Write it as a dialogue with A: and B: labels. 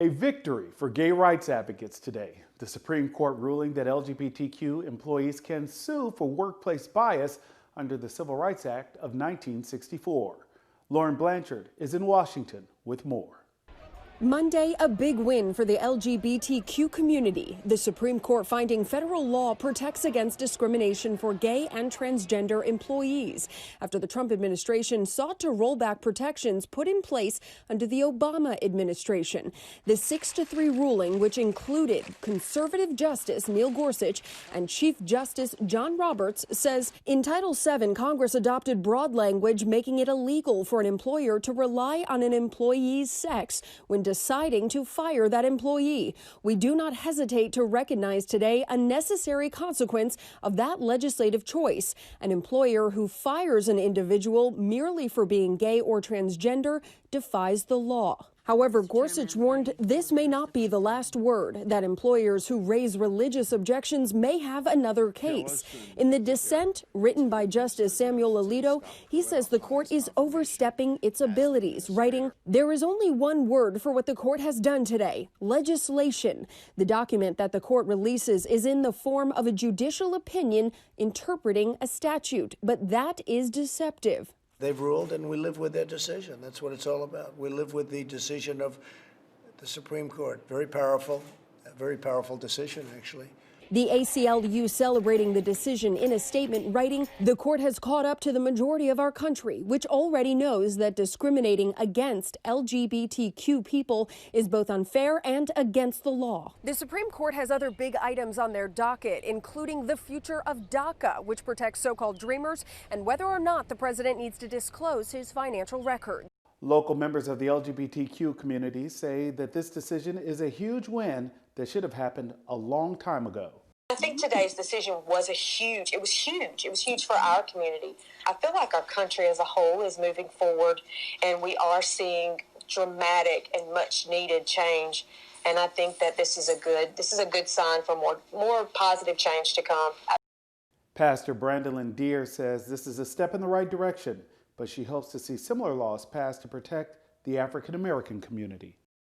A: A victory for gay rights advocates today. The Supreme Court ruling that LGBTQ employees can sue for workplace bias under the Civil Rights Act of 1964. Lauren Blanchard is in Washington with more.
B: Monday, a big win for the LGBTQ community. The Supreme Court finding federal law protects against discrimination for gay and transgender employees after the Trump administration sought to roll back protections put in place under the Obama administration. The 6-3 ruling, which included conservative Justice Neil Gorsuch and Chief Justice John Roberts, says in Title VII, Congress adopted broad language making it illegal for an employer to rely on an employee's sex when deciding to fire that employee. We do not hesitate to recognize today a necessary consequence of that legislative choice. An employer who fires an individual merely for being gay or transgender defies the law. However, Gorsuch warned this may not be the last word, that employers who raise religious objections may have another case. In the dissent written by Justice Samuel Alito, he says the court is overstepping its abilities, writing, "There is only one word for what the court has done today: legislation." The document that the court releases is in the form of a judicial opinion interpreting a statute, but that is deceptive.
C: They've ruled, and we live with their decision. That's what it's all about. We live with the decision of the Supreme Court. Very powerful, a very powerful decision, actually.
B: The ACLU celebrating the decision in a statement, writing, "The court has caught up to the majority of our country, which already knows that discriminating against LGBTQ people is both unfair and against the law." The Supreme Court has other big items on their docket, including the future of DACA, which protects so-called dreamers, and whether or not the president needs to disclose his financial record.
A: Local members of the LGBTQ community say that this decision is a huge win that should have happened a long time ago.
D: I think today's decision was huge. It was huge for our community. I feel like our country as a whole is moving forward, and we are seeing dramatic and much needed change. And I think that this is a good sign for more positive change to come.
A: Pastor Brandolyn Deere says this is a step in the right direction, but she hopes to see similar laws passed to protect the African American community.